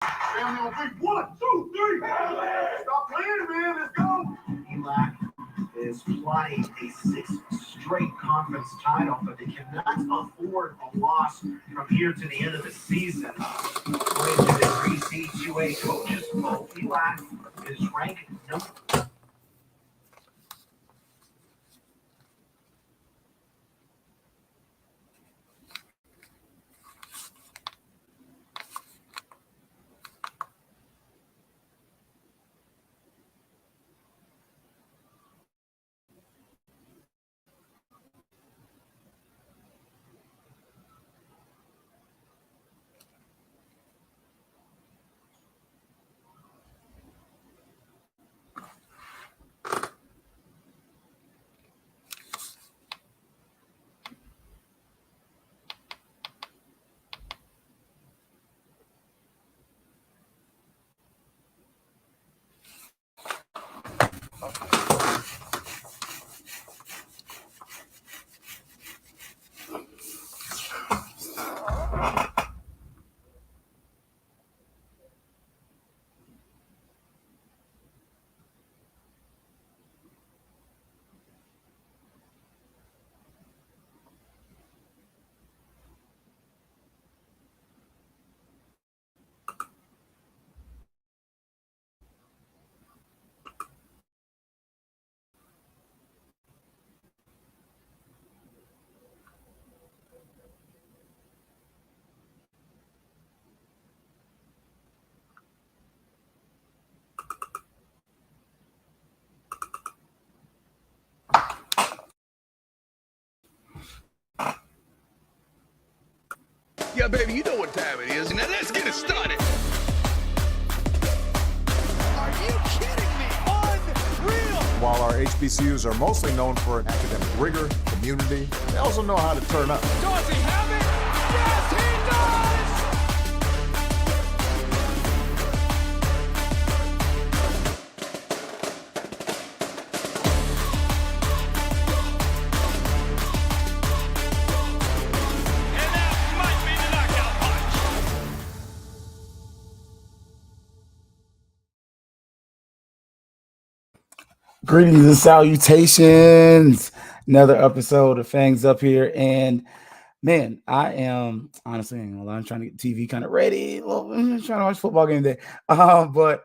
Family on three. One, two, three. Stop playing, man. Let's go. Elac is flying a sixth straight conference title, but they cannot afford a loss from here to the end of the season. According to the 3C2A coaches poll, Elac is ranked number. Yeah, baby, you know what time it is. Now let's get it started. Are you kidding me? Unreal! While our HBCUs are mostly known for academic rigor, community, they also know how to turn up. Does he have it? Yes, he does! And that might be the knockout punch. Greetings and salutations. Another episode of Fangs up here. And man, I am honestly, I'm trying to get TV kind of ready. Well, I'm trying to watch football game today. But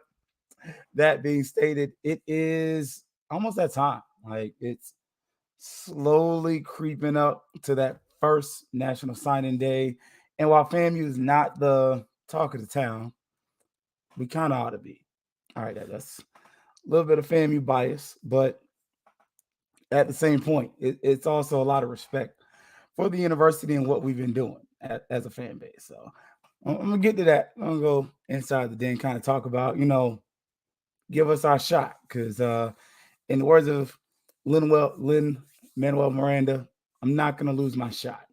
that being stated, it is almost that time. Like it's slowly creeping up to that first National Signing Day. And while FAMU is not the talk of the town, we kind of ought to be. All right, that's a little bit of FAMU bias, but at the same point, it's also a lot of respect for the university and what we've been doing as a fan base. So I'm gonna get to that. I'm gonna go inside the den, kind of talk about, give us our shot. Because in the words of Lin Manuel Miranda, I'm not gonna lose my shot.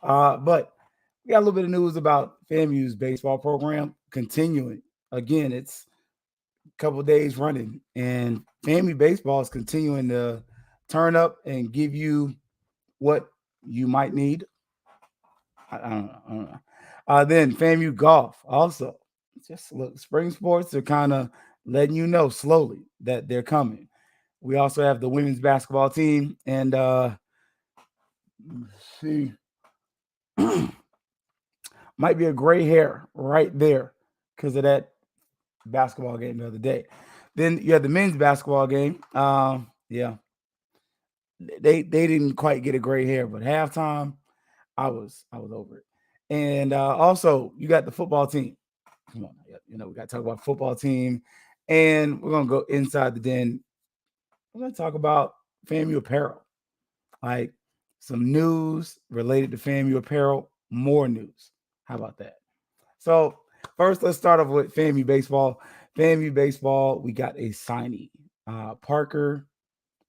But we got a little bit of news about FAMU's baseball program continuing. Again, it's a couple of days running, and FAMU baseball is continuing to turn up and give you what you might need. I don't know. I don't know. Then FAMU golf also. Just look, spring sports are kind of letting you know slowly that they're coming. We also have the women's basketball team, and see, might be a gray hair right there because of that basketball game the other day. Then you have the men's basketball game. Yeah, they didn't quite get a gray hair, but halftime I was over it. And also you got the football team. Come on, we got to talk about football team, and we're gonna go inside the den. We're gonna talk about FAMU apparel, like some news related to FAMU apparel, more news. How about that? So first, let's start off with FAMU baseball. FAMU baseball, we got a signee, Parker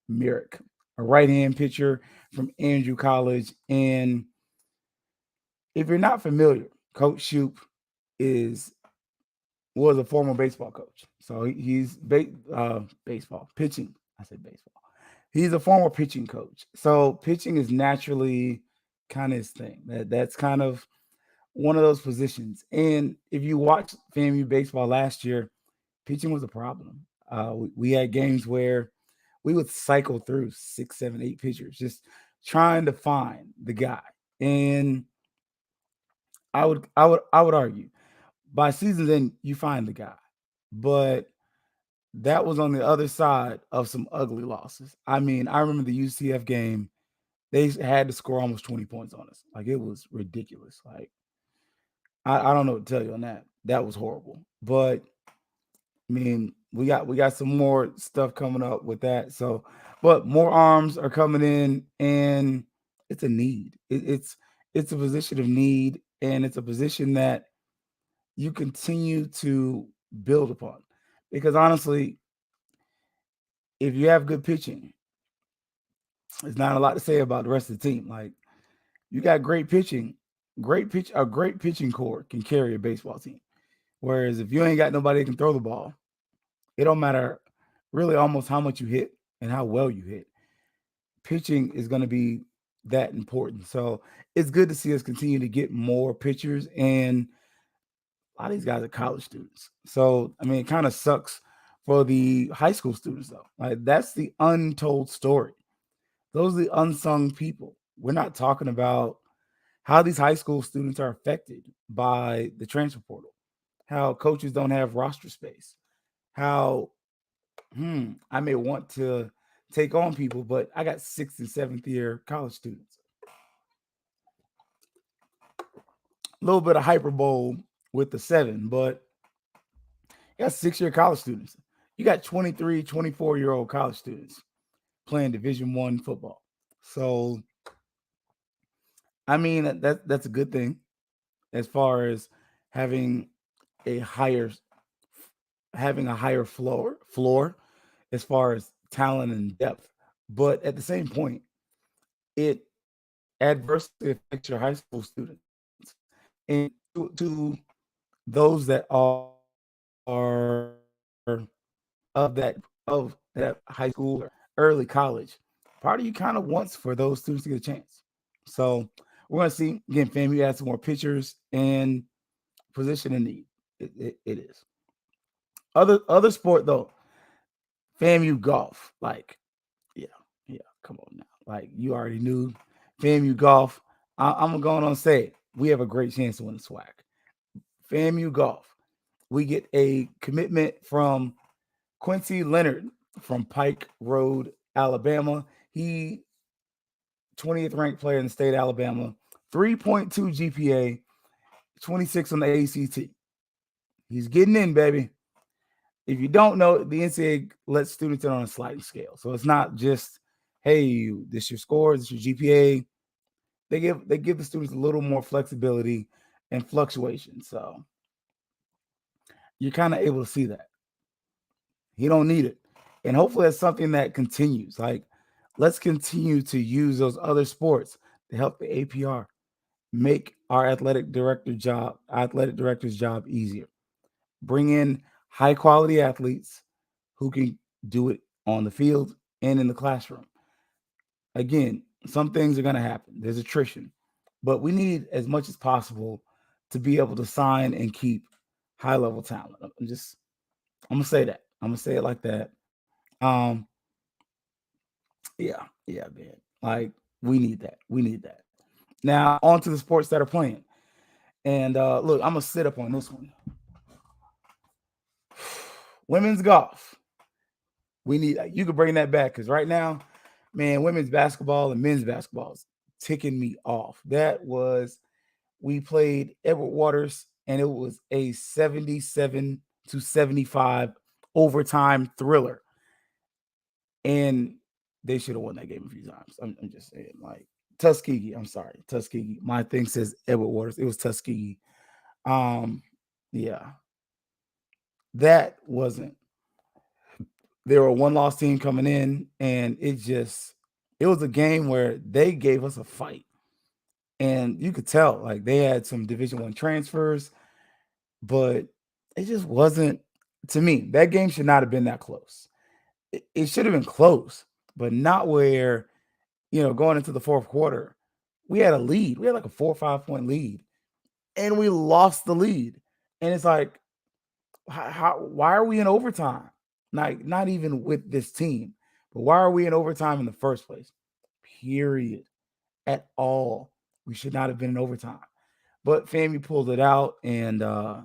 Merrick, a right-hand pitcher from Andrew College. And if you're not familiar, Coach Shoup is was a former baseball coach. So he's baseball pitching. I said baseball. He's a former pitching coach. So pitching is naturally kind of his thing. That's kind of one of those positions. And if you watch FAMU baseball last year, pitching was a problem. We had games where we would cycle through 6, 7, 8 pitchers, just trying to find the guy. And I would argue by season's end you find the guy, but that was on the other side of some ugly losses. I mean, I remember the UCF game; they had to score almost 20 points on us. Like it was ridiculous. Like I don't know what to tell you on that. That was horrible. But I mean, we got some more stuff coming up with that. So, but more arms are coming in, and it's a need. It's a position of need, and it's a position that you continue to build upon. Because honestly, if you have good pitching, there's not a lot to say about the rest of the team. Like you got great pitching, a great pitching core can carry a baseball team. Whereas if you ain't got nobody that can throw the ball, it don't matter really almost how much you hit and how well you hit. Pitching is going to be that important. So it's good to see us continue to get more pitchers, and a lot of these guys are college students. So I mean, it kind of sucks for the high school students though. Like that's the untold story. Those are the unsung people. We're not talking about how these high school students are affected by the transfer portal, how coaches don't have roster space, how I may want to take on people, but I got 6th and 7th year college students. A little bit of hyperbole with the 7, but you got 6-year college students. You got 23, 24-year-old college students playing Division I football. So, I mean, that's a good thing as far as having a higher floor as far as talent and depth. But at the same point, it adversely affects your high school students. And to those that are of that high school or early college, part of you kind of wants for those students to get a chance. So we're going to see again. FAMU add some more pitchers and position in need. It is other sport though. FAMU golf, like yeah, yeah. Come on now, like you already knew FAMU golf. I'm going on say it. We have a great chance to win the SWAC. FAMU golf. We get a commitment from Quincy Leonard from Pike Road, Alabama. He 20th ranked player in the state of Alabama, 3.2 GPA, 26 on the ACT. He's getting in, baby. If you don't know, the NCAA lets students in on a sliding scale. So it's not just, hey, this your score, this your GPA. They give the students a little more flexibility and fluctuation. So you're kind of able to see that. He don't need it. And hopefully that's something that continues. Like, let's continue to use those other sports to help the APR make our athletic director's job easier. Bring in high quality athletes who can do it on the field and in the classroom. Again, some things are going to happen. There's attrition, but we need as much as possible to be able to sign and keep high level talent. I'm gonna say that. I'm gonna say it like that. Um, yeah, man. Like we need that. We need that. Now on to the sports that are playing. And look, I'm gonna sit up on this one. Women's golf. We need you could bring that back because right now, man, women's basketball and men's basketball is ticking me off. We played Edward Waters and it was a 77-75 overtime thriller. And they should have won that game a few times. I'm just saying, like Tuskegee. I'm sorry, Tuskegee. My thing says Edward Waters. It was Tuskegee. Yeah, that wasn't. They were a one-loss team coming in, and it was a game where they gave us a fight, and you could tell like they had some Division I transfers, but it just wasn't. To me, that game should not have been that close. It should have been close, but not where going into the fourth quarter, we had a lead. We had like a 4 or 5 point lead, and we lost the lead. And it's like, why are we in overtime? Not even with this team, but why are we in overtime in the first place? Period. At all. We should not have been in overtime. But FAMU pulled it out, and my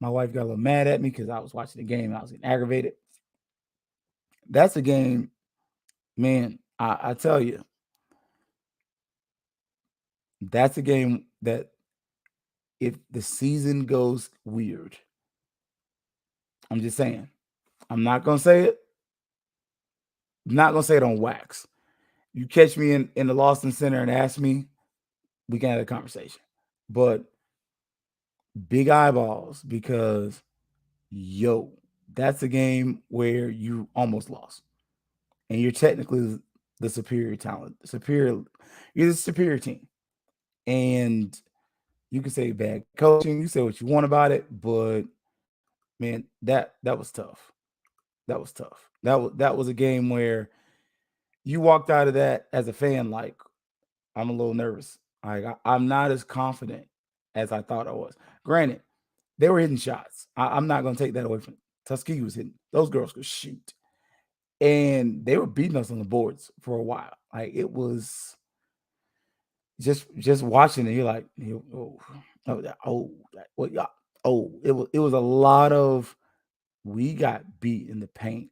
wife got a little mad at me because I was watching the game and I was getting aggravated. That's a game, man, I tell you, that's a game that if the season goes weird, I'm just saying, I'm not going to say it. I'm not going to say it on wax. You catch me in the Lawson Center and ask me, we can have a conversation. But big eyeballs because, yo, that's a game where you almost lost. And you're technically the superior talent, you're the superior team. And you can say bad coaching, you say what you want about it, but man, that was tough. That was tough. That was a game where you walked out of that as a fan like, I'm a little nervous. Like I'm not as confident as I thought I was. Granted, they were hitting shots. I'm not going to take that away from them. Tuskegee was hitting. Those girls could shoot, and they were beating us on the boards for a while. Like it was just watching it. You're like, what? Yeah, it was a lot of. We got beat in the paint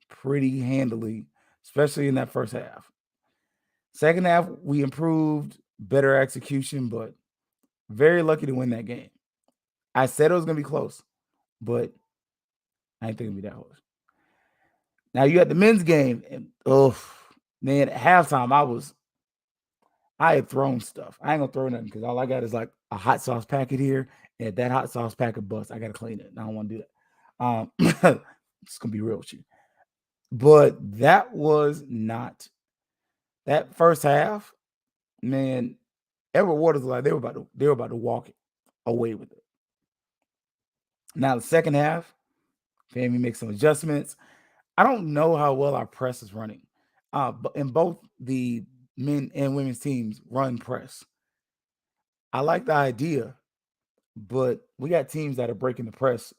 pretty handily, especially in that first half. Second half, we improved, better execution, but very lucky to win that game. I said it was going to be close, but I ain't think it'd be that close. Now you had the men's game, and man, at halftime, I had thrown stuff. I ain't gonna throw nothing because all I got is like a hot sauce packet here, and if that hot sauce packet busts, I gotta clean it. And I don't want to do that. Just gonna be real with you. But that was not that first half, man. Edward Waters was like they were about to walk it away with it. Now the second half, FAMU makes some adjustments. I don't know how well our press is running. But in both the men and women's teams run press. I like the idea, but we got teams that are breaking the press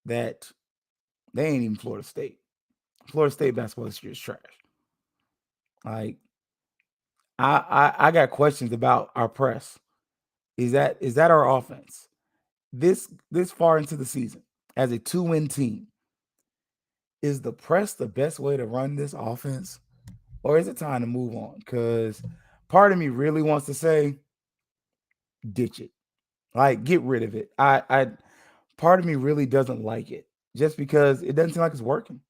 that they ain't even Florida State. Florida State basketball this year is trash. Like I got questions about our press. Is that our offense? This far into the season as a 2-win team, is the press the best way to run this offense? Or is it time to move on? Because part of me really wants to say, ditch it. Like, get rid of it. I part of me really doesn't like it just because it doesn't seem like it's working.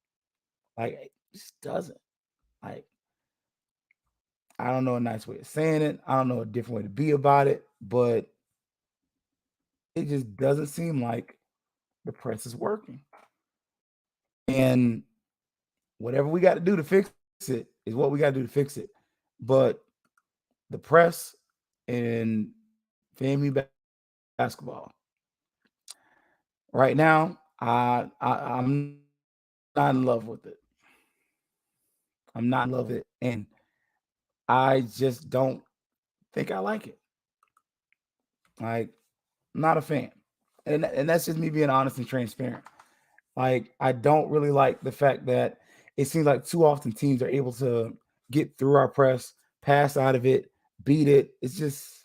Like, it just doesn't. Like, I don't know a nice way of saying it. I don't know a different way to be about it, but it just doesn't seem like the press is working. And whatever we got to do to fix it is what we got to do to fix it. But the press and FAMU basketball right now, I'm not in love with it. I'm not in love with it, and I just don't think I like it. Like, I'm not a fan, and that's just me being honest and transparent. Like, I don't really like the fact that it seems like too often teams are able to get through our press, pass out of it, beat it. It's just,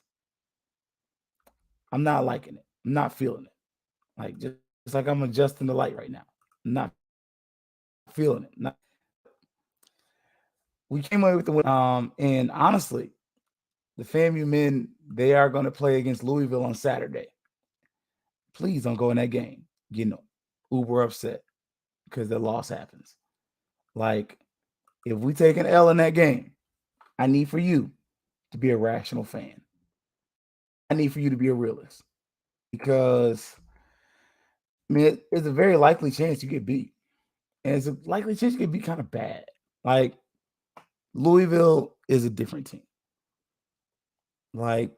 I'm not liking it. I'm not feeling it. Like, just like I'm adjusting the light right now. I'm not feeling it. We came away with the win. And honestly, the FAMU men, they are going to play against Louisville on Saturday. Please don't go in that game, uber upset because the loss happens. Like, if we take an L in that game, I need for you to be a rational fan. I need for you to be a realist because, I mean, it's a very likely chance you get beat. And it's a likely chance you get beat kind of bad. Like, Louisville is a different team. Like,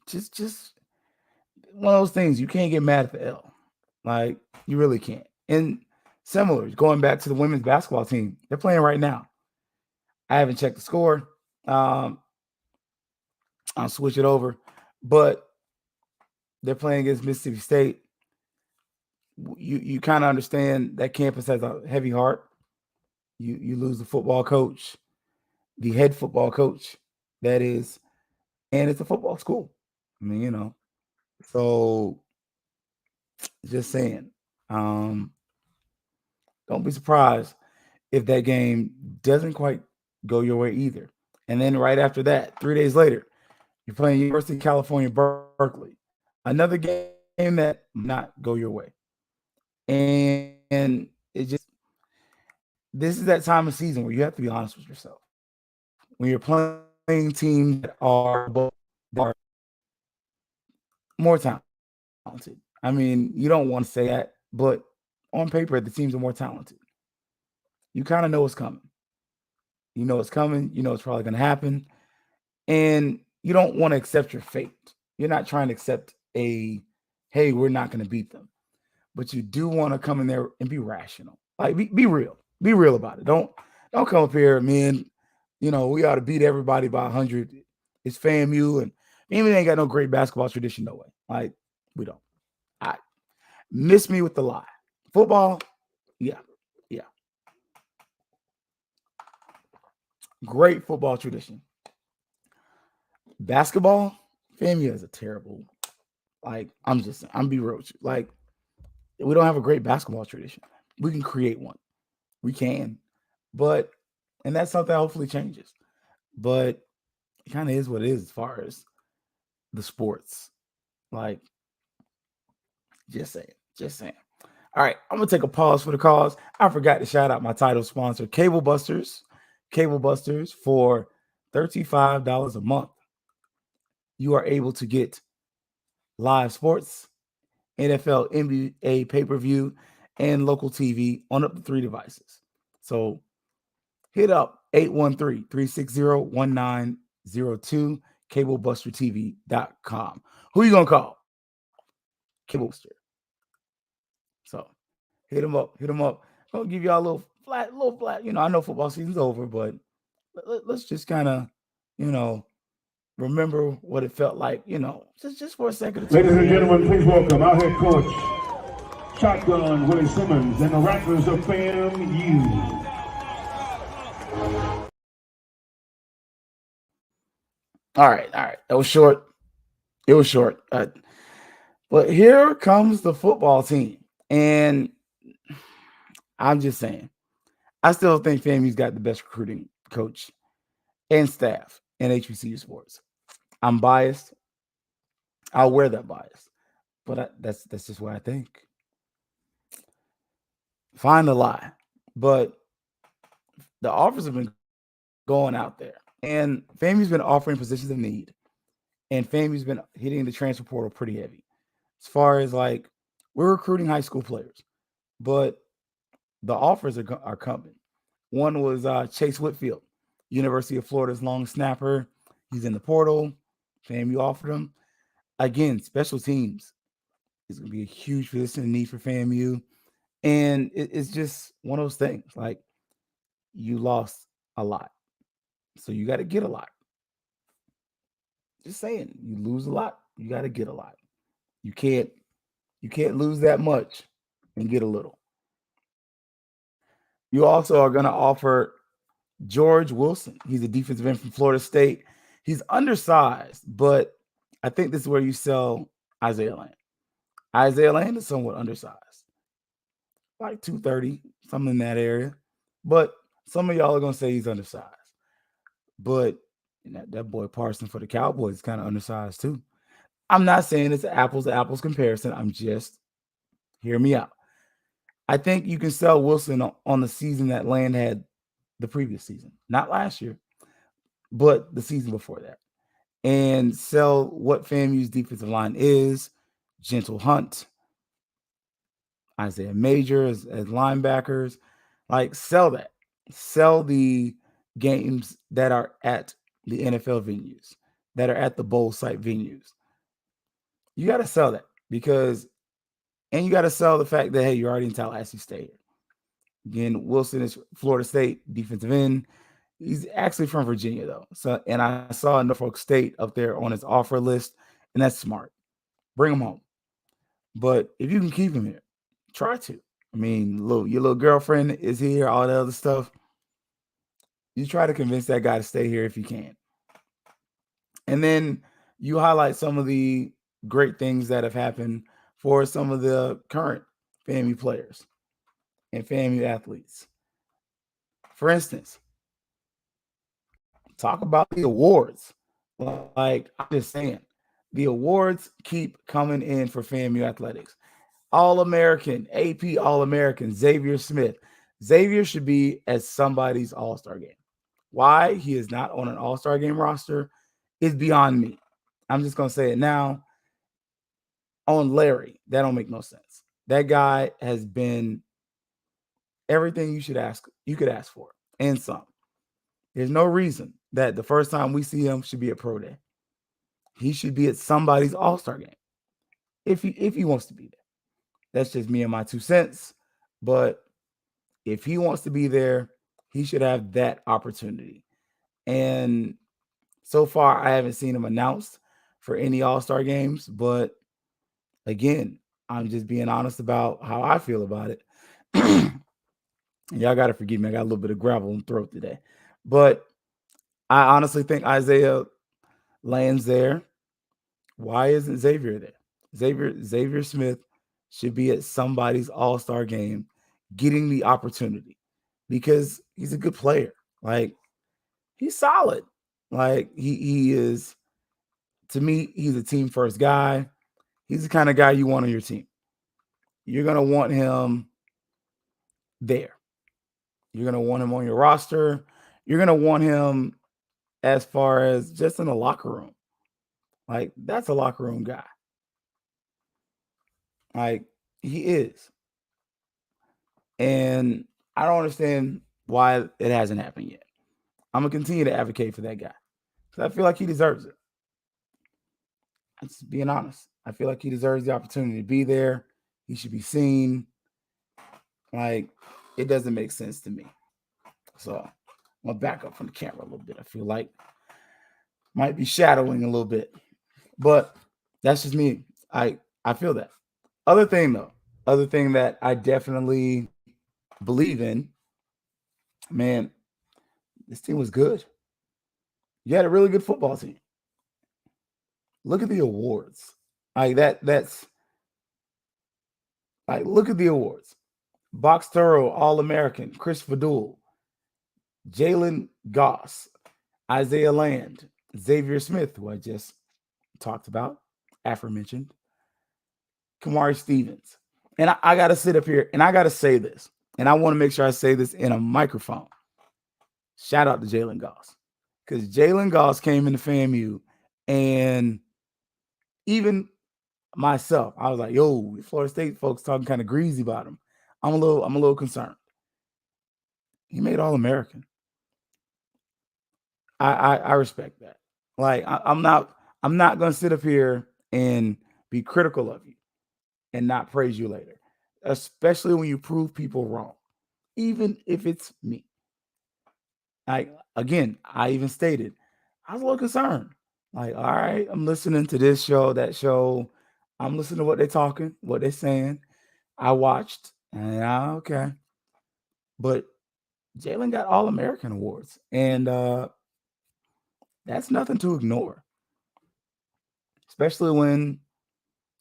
just one of those things, you can't get mad at the L. Like, you really can't. And similar, going back to the women's basketball team, they're playing right now. I haven't checked the score. I'll switch it over. but they're playing against Mississippi State. You kind of understand that campus has a heavy heart. You lose the football coach, the head football coach, that is, and it's a football school. I mean, so just saying. Don't be surprised if that game doesn't quite go your way either. And then right after that, 3 days later, you're playing University of California, Berkeley. Another game that not go your way. And it just, this is that time of season where you have to be honest with yourself. When you're playing teams that are more talented. I mean, you don't want to say that, but on paper, the teams are more talented. You kind of know what's coming. You know it's coming. You know it's probably going to happen. And you don't want to accept your fate. You're not trying to accept hey, we're not going to beat them. But you do want to come in there and be rational. Like, be real. Be real about it. Don't come up here, man. We ought to beat everybody by 100. It's FAMU, and maybe they ain't got no great basketball tradition, no way. Like, we don't. I miss me with the lie. Football, yeah. Great football tradition. Basketball, FAMU is a terrible. Like, I'm be real with you. Like, we don't have a great basketball tradition. We can create one. We can. And that's something that hopefully changes. But it kind of is what it is as far as the sports. Like, just saying. All right, I'm going to take a pause for the cause. I forgot to shout out my title sponsor, Cable Busters. Cable Busters, for $35 a month. You are able to get live sports, NFL, NBA pay-per-view, and local TV on up to 3 devices. So hit up 813-360-1902, cablebustertv.com. Who are you going to call? Cable Buster. So hit them up. I'll give y'all a little flat. I know football season's over, but let's just kind of, remember what it felt like, just for a second. Ladies and gentlemen, please welcome our head coach, Shotgun Willie Simmons, and the Rattlers of FAMU. All right. It was short. But here comes the football team. And I'm just saying, I still think FAMU's got the best recruiting coach and staff in HBCU sports. I'm biased. I'll wear that bias. But that's just what I think. Find the lie. But the offers have been going out there. And FAMU's been offering positions of need. And FAMU's been hitting the transfer portal pretty heavy. As far as like, we're recruiting high school players. But the offers are coming. One was Chase Whitfield, University of Florida's long snapper. He's in the portal. FAMU offered him. Again, special teams is going to be a huge position of need for FAMU. And it's just one of those things. Like, you lost a lot. So you got to get a lot. Just saying, you lose a lot, you got to get a lot. You can't lose that much and get a little. You also are going to offer George Wilson. He's a defensive end from Florida State. He's undersized, but I think this is where you sell Isaiah Land. Isaiah Land is somewhat undersized, like 230, something in that area. But some of y'all are going to say he's undersized. But that boy Parson for the Cowboys is kind of undersized too. I'm not saying it's an apples to apples comparison. I'm just, hear me out. I think you can sell Wilson on the season that Land had the previous season. Not last year, but the season before that. And sell what FAMU's defensive line is. Gentle Hunt, Isaiah Major as linebackers. Like, sell that. Sell the games that are at the NFL venues, that are at the bowl site venues. You got to sell that and you got to sell the fact that, hey, you're already in Tallahassee State. Again, Wilson is Florida State defensive end. He's actually from Virginia, though. So, and I saw Norfolk State up there on his offer list, and that's smart. Bring him home. But if you can keep him here, try to. I mean, your little girlfriend is here, all the other stuff. You try to convince that guy to stay here if you can. And then you highlight some of the great things that have happened for some of the current FAMU players and FAMU athletes. For instance, talk about the awards. Like, I'm just saying, the awards keep coming in for FAMU athletics. All-American, AP All-American, Xavier Smith. Xavier should be at somebody's All-Star game. Why he is not on an All-Star game roster is beyond me. I'm just going to say it now. On Larry, that don't make no sense. That guy has been everything you could ask for, and some. There's no reason that the first time we see him should be at Pro Day. He should be at somebody's All-Star game if he wants to be there. That's just me and my 2 cents. But if he wants to be there, he should have that opportunity. And so far, I haven't seen him announced for any All-Star games. But again, I'm just being honest about how I feel about it. Y'all got to forgive me. I got a little bit of gravel in the throat today. But I honestly think Isaiah lands there. Why isn't Xavier there? Xavier Smith should be at somebody's All-Star game getting the opportunity because he's a good player. Like, he's solid. Like, he is, to me, he's a team first guy. He's the kind of guy you want on your team. You're going to want him there. You're going to want him on your roster. You're going to want him as far as just in the locker room. Like, that's a locker room guy. Like, he is. And I don't understand why it hasn't happened yet. I'm going to continue to advocate for that guy because I feel like he deserves it. I'm just being honest. I feel like he deserves the opportunity to be there. He should be seen. Like, it doesn't make sense to me. So I'm going to back up from the camera a little bit. I feel like might be shadowing a little bit. But that's just me. I feel that. Other thing that I definitely believe in, man, this team was good. You had a really good football team. Look at the awards. Like that's like, look at the awards. Box Thorough, All-American, Chris Fadul, Jalen Goss, Isaiah Land, Xavier Smith, who I just talked about, aforementioned, Kamari Stevens. And I got to sit up here and I got to say this. And I want to make sure I say this in a microphone. Shout out to Jalen Goss. Because Jalen Goss came into FAMU and even myself, I was like, yo, Florida State folks talking kind of greasy about him. I'm a little concerned. He made All-American. I respect that. Like, I'm not going to sit up here and be critical of you and not praise you later, especially when you prove people wrong, even if it's me. Again, I even stated I was a little concerned. Like, all right, I'm listening to this show, that show. I'm listening to what they're talking, what they're saying. I watched, and okay. But Jalen got All-American awards, and that's nothing to ignore, especially when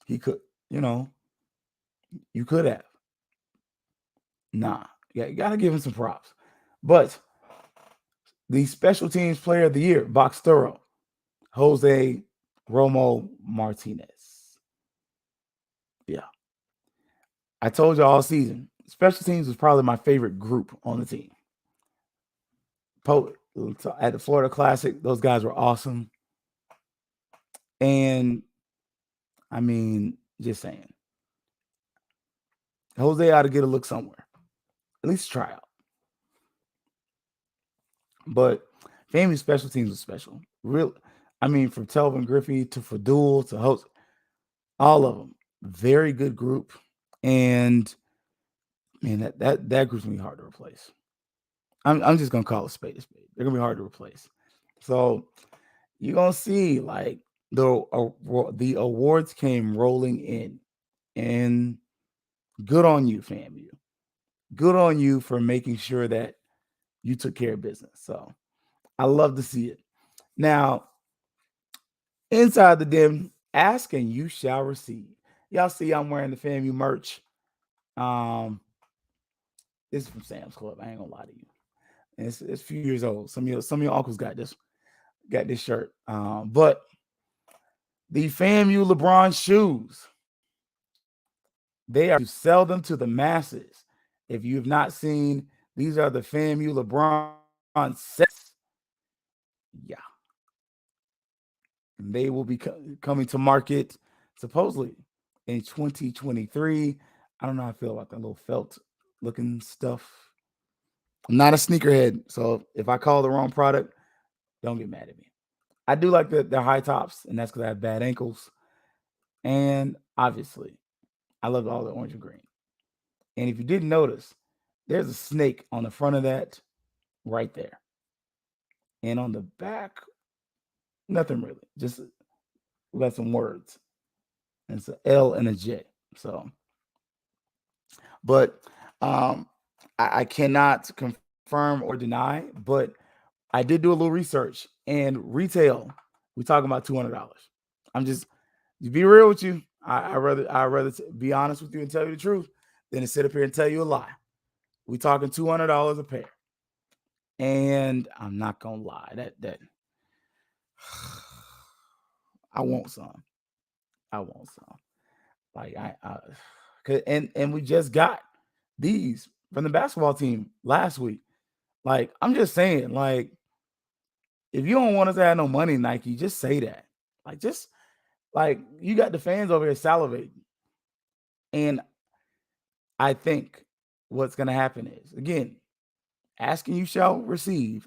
he could, you could have. Nah, yeah, you got to give him some props. But the special teams player of the year, Box Thorough, Jose Romo Martinez. Yeah. I told you all season, special teams was probably my favorite group on the team. At the Florida Classic, those guys were awesome. And, I mean, just saying. Jose ought to get a look somewhere. At least try out. But FAMU special teams was special. Real, I mean, from Telvin Griffey to Fadul to Jose, all of them. Very good group. And, man, that group's going to be hard to replace. I'm just going to call it spade a spade. They're going to be hard to replace. So you're going to see, like, the awards came rolling in, and good on you, FAMU. Good on you for making sure that you took care of business. So I love to see it. Now, inside the dim, ask and you shall receive. Y'all see I'm wearing the FAMU merch. This is from Sam's Club. I ain't gonna lie to you. And it's a few years old. Some of your uncles got this shirt. But the FAMU LeBron shoes, they are to sell them to the masses. If you have not seen, these are the FAMU LeBron sets. Yeah. And they will be coming to market supposedly in 2023. I don't know how I feel about that little felt looking stuff. I'm not a sneakerhead, so if I call the wrong product, don't get mad at me. I do like the high tops, and that's because I have bad ankles. And obviously, I love all the orange and green. And if you didn't notice, there's a snake on the front of that right there. And on the back, nothing really. Just we got some words. And it's an L and a J. So, but I cannot confirm or deny, but I did do a little research, and retail, we're talking about $200. I'm just to be real with you. I'd rather be honest with you and tell you the truth than to sit up here and tell you a lie. We're talking $200 a pair, and I'm not gonna lie, that I want some. Like and we just got these from the basketball team last week. Like, I'm just saying, like, if you don't want us to have no money, Nike, just say that. Like, you got the fans over here salivating. And I think what's going to happen is, again, asking you shall receive,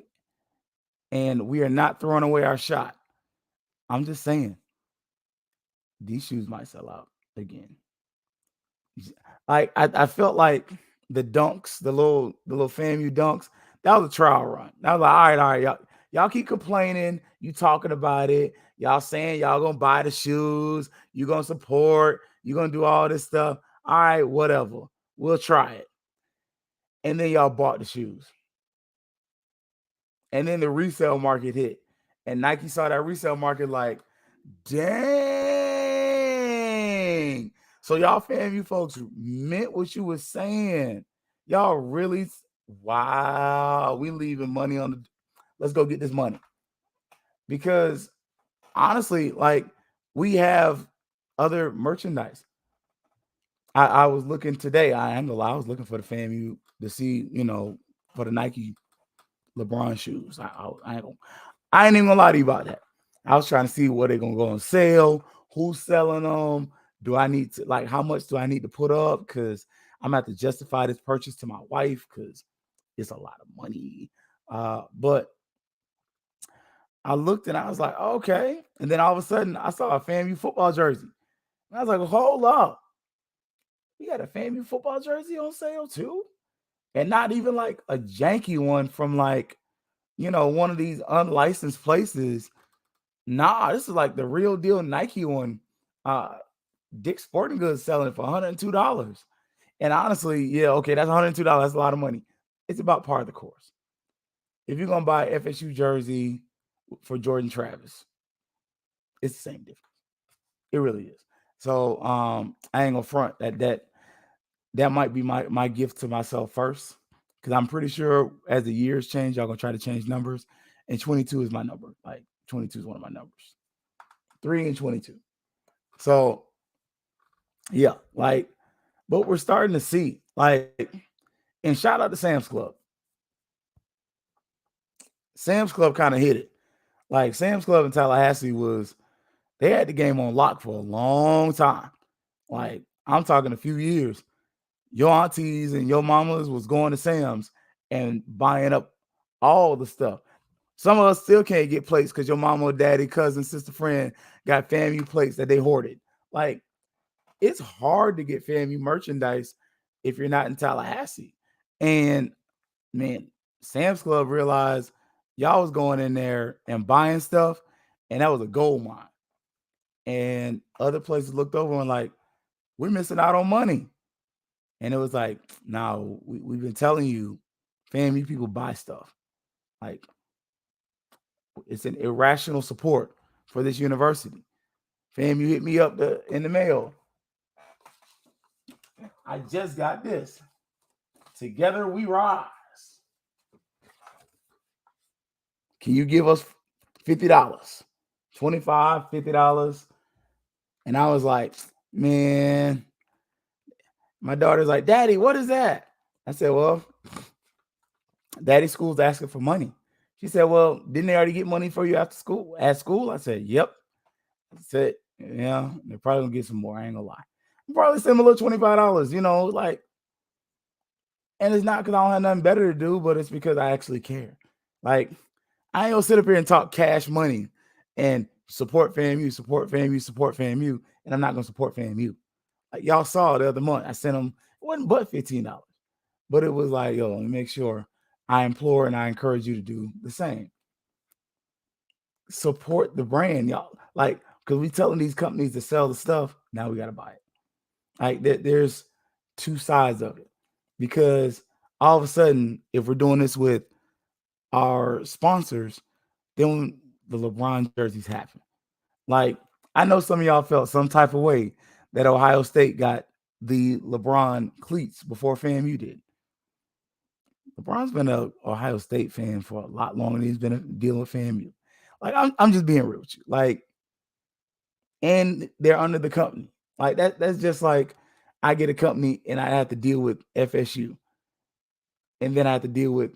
and we are not throwing away our shot. I'm just saying, these shoes might sell out again. I felt like the dunks, the little FAMU dunks, that was a trial run. That was like, all right, y'all keep complaining, you talking about it, y'all saying y'all gonna buy the shoes, you gonna support, you gonna do all this stuff. All right, whatever, we'll try it. And then y'all bought the shoes, and then the resale market hit, and Nike saw that resale market like, dang. So y'all FAMU folks meant what you were saying. Y'all really, wow, we leaving money on the, let's go get this money. Because honestly, like, we have other merchandise. I was looking today, I ain't gonna lie, I was looking for the FAMU to see, for the Nike LeBron shoes. I ain't even gonna lie to you about that. I was trying to see what they're gonna go on sale, who's selling them. Do I need to, like, how much do I need to put up? Because I'm gonna have to justify this purchase to my wife because it's a lot of money. But I looked and I was like, okay. And then all of a sudden I saw a FAMU football jersey. And I was like, hold up. You got a FAMU football jersey on sale too? And not even like a janky one from like, one of these unlicensed places. Nah, this is like the real deal Nike one. Dick's Sporting Goods selling it for $102. And honestly, yeah, okay, that's $102. That's a lot of money. It's about par of the course. If you're gonna buy an FSU jersey for Jordan Travis, it's the same difference. It really is. So I ain't gonna front that might be my gift to myself first, because I'm pretty sure as the years change, y'all gonna try to change numbers, and 22 is my number. Like, 22 is one of my numbers. 3 and 22. So yeah, like, but we're starting to see, like, and shout out to Sam's Club. Sam's Club kind of hit it. Like, Sam's Club in Tallahassee they had the game on lock for a long time. Like, I'm talking a few years. Your aunties and your mamas was going to Sam's and buying up all the stuff. Some of us still can't get plates because your mama, daddy, cousin, sister, friend got FAMU plates that they hoarded. Like, it's hard to get FAMU merchandise if you're not in Tallahassee. And man, Sam's Club realized y'all was going in there and buying stuff, and that was a gold mine. And other places looked over and like, we're missing out on money. And it was like, no, we've been telling you, FAMU people buy stuff. Like, it's an irrational support for this university. FAMU hit me up in the mail. I just got this. Together we rise. Can you give us $50? $25, $50? And I was like, man, my daughter's like, Daddy, what is that? I said, well, Daddy school's asking for money. She said, well, didn't they already get money for you after school? At school? I said, yep. I said, yeah, they're probably gonna get some more. I ain't gonna lie. Probably similar $25, like, and it's not because I don't have nothing better to do, but it's because I actually care. Like, I ain't gonna sit up here and talk cash money and support FAMU, support FAMU, support FAMU, and I'm not gonna support FAMU. Like, y'all saw the other month, I sent them, it wasn't but $15, but it was like, yo, let me make sure I implore and I encourage you to do the same. Support the brand, y'all. Like, because we telling these companies to sell the stuff, now we gotta buy it. Like, there's two sides of it, because all of a sudden, if we're doing this with our sponsors, then the LeBron jerseys happen. Like, I know some of y'all felt some type of way that Ohio State got the LeBron cleats before FAMU did. LeBron's been an Ohio State fan for a lot longer than he's been dealing with FAMU. Like, I'm just being real with you. Like, and they're under the company. Like, that's just like I get a company and I have to deal with FSU. And then I have to deal with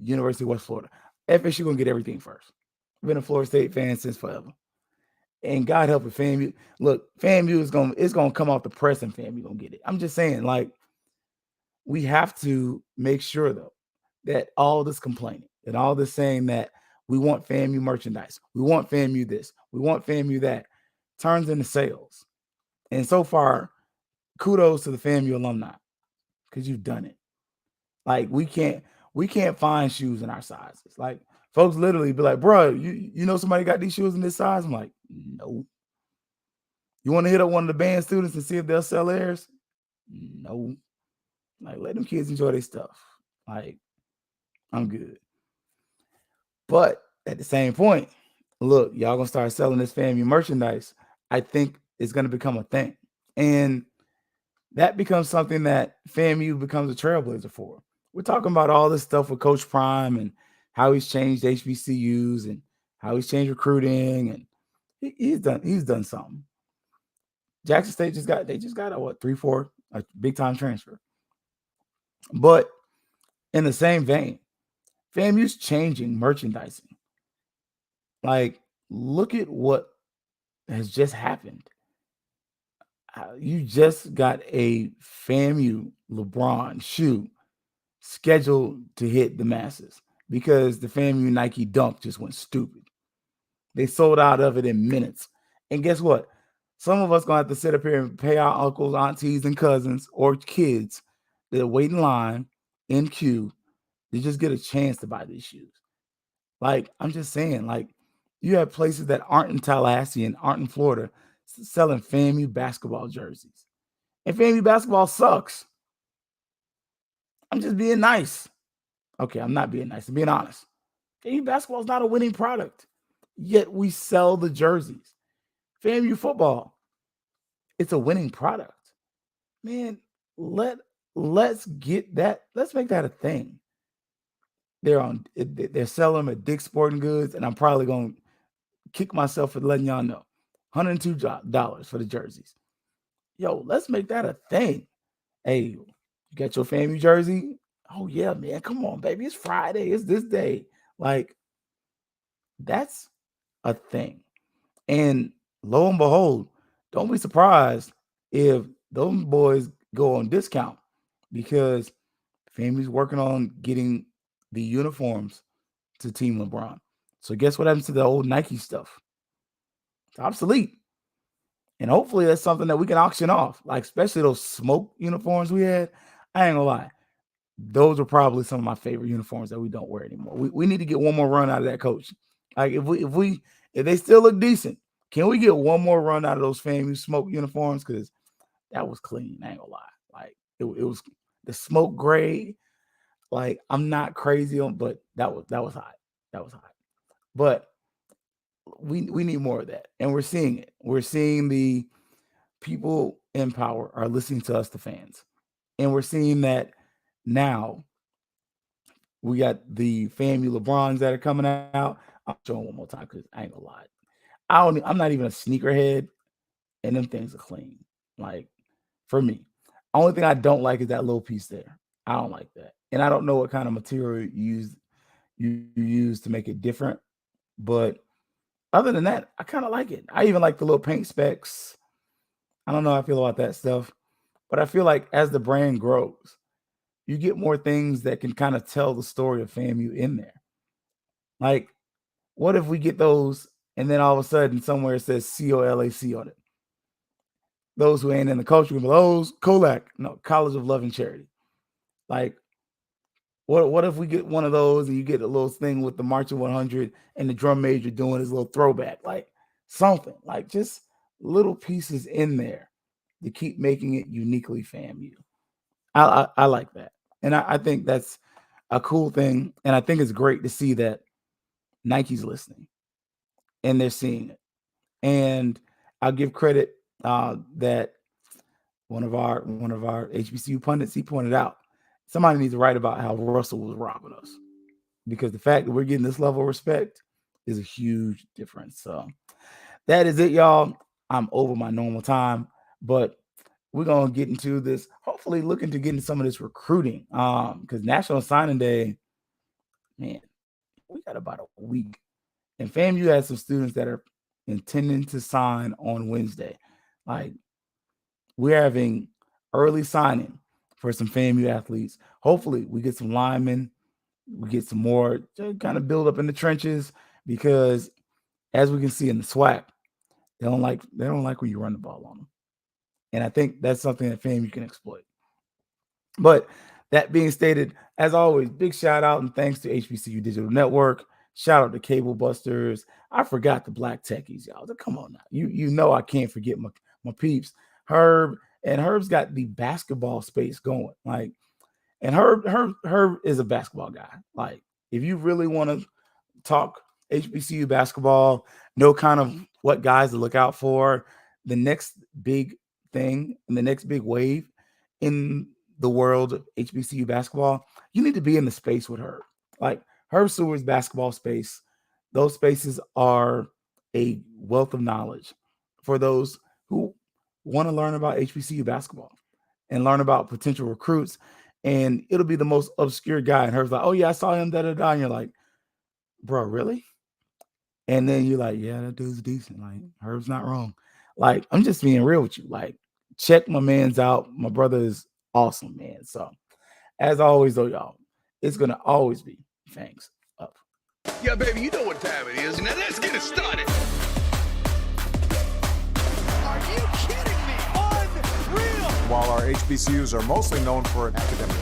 University of West Florida. FSU gonna get everything first. I've been a Florida State fan since forever. And God help it, FAMU. Look, FAMU is gonna come off the press and FAMU gonna get it. I'm just saying, like, we have to make sure though that all this complaining and all this saying that we want FAMU merchandise, we want FAMU this, we want FAMU that, turns into sales. And so far, kudos to the FAMU alumni, because you've done it. Like, we can't find shoes in our sizes. Like, folks literally be like, bro, you know somebody got these shoes in this size? I'm like, no. You want to hit up one of the band students and see if they'll sell theirs? No. Like, let them kids enjoy their stuff. Like, I'm good. But at the same point, look, y'all gonna start selling this FAMU merchandise. I think it's gonna become a thing. And that becomes something that FAMU becomes a trailblazer for. We're talking about all this stuff with Coach Prime and how he's changed HBCUs and how he's changed recruiting, and he's done something. Jackson State just got a 3-4 a big time transfer. But in the same vein, FAMU's changing merchandising. Like, look at what has just happened. You just got a FAMU LeBron shoe scheduled to hit the masses because the FAMU Nike Dunk just went stupid. They sold out of it in minutes. And guess what? Some of us gonna have to sit up here and pay our uncles, aunties, and cousins or kids that wait in line in queue to just get a chance to buy these shoes. Like, I'm just saying, like, you have places that aren't in Tallahassee and aren't in Florida selling FAMU basketball jerseys. And FAMU basketball sucks. I'm just being nice. Okay, I'm not being nice. I'm being honest. FAMU basketball is not a winning product, yet we sell the jerseys. FAMU football, it's a winning product. Man, let's get that. Let's make that a thing. They're selling them at Dick's Sporting Goods, and I'm probably gonna kick myself for letting y'all know. $102 for the jerseys. Yo, let's make that a thing. Hey, you got your FAMU jersey? Oh yeah, man. Come on, baby. It's Friday. It's this day. Like, that's a thing. And lo and behold, don't be surprised if those boys go on discount, because FAMU's working on getting the uniforms to Team LeBron. So guess what happens to the old Nike stuff? It's obsolete. And hopefully that's something that we can auction off. Like, especially those smoke uniforms we had. I ain't gonna lie. Those are probably some of my favorite uniforms that we don't wear anymore. We need to get one more run out of that coach. Like, if they still look decent, Can we get one more run out of those FAMU smoke uniforms? Because that was clean. I ain't gonna lie. Like it was the smoke gray. Like I'm not crazy on, but that was hot. That was hot. But we need more of that, and we're seeing it. We're seeing the people in power are listening to us, the fans, and we're seeing that now. We got the FAMU LeBrons that are coming out. I'll show them one more time because I ain't gonna lie. I'm not even a sneakerhead, and them things are clean. Like for me, only thing I don't like is that little piece there. I don't like that, and I don't know what kind of material you use to make it different. But other than that, I kind of like it. I even like the little paint specks. I don't know how I feel about that stuff, but I feel like as the brand grows, you get more things that can kind of tell the story of FAMU in there. Like, what if we get those and then all of a sudden somewhere it says COLAC on it? Those who ain't in the culture will be those COLAC, no, College of Love and Charity. Like, what if we get one of those and you get a little thing with the Marching 100 and the drum major doing his little throwback, like something, like just little pieces in there to keep making it uniquely FAMU. I like that. And I think that's a cool thing. And I think it's great to see that Nike's listening and they're seeing it. And I'll give credit that one of our HBCU pundits, he pointed out, somebody needs to write about how Russell was robbing us, because the fact that we're getting this level of respect is a huge difference. So that is it, y'all. I'm over my normal time, but we're going to get into this, hopefully looking to get into some of this recruiting, because National Signing Day, man, we got about a week. And FAMU has some students that are intending to sign on Wednesday. Like, we're having early signing for some FAMU athletes. Hopefully we get some linemen, we get some more to kind of build up in the trenches, because as we can see in the SWAC, they don't like when you run the ball on them. And I think that's something that FAMU can exploit. But that being stated, as always, big shout out and thanks to HBCU Digital Network. Shout out to Cable Busters. I forgot the Black Techies, y'all. Come on now. You know I can't forget my peeps. Herb's got the basketball space going. Like, and Herb is a basketball guy. Like, if you really want to talk HBCU basketball, know kind of what guys to look out for, the next big thing and the next big wave in the world of HBCU basketball, you need to be in the space with Herb. Like, Herb Seward's basketball space, those spaces are a wealth of knowledge for those who want to learn about HBCU basketball and learn about potential recruits. And it'll be the most obscure guy. And Herb's like, oh yeah, I saw him, da-da-da. And you're like, bro, really? And then you're like, yeah, that dude's decent. Like, Herb's not wrong. Like, I'm just being real with you. Like, check my man's out. My brother is awesome, man. So, as always, though, y'all, it's going to always be Fangs up. Yeah, baby, you know what time it is. Now let's get it started. Are you kidding me? Unreal. While our HBCUs are mostly known for an academic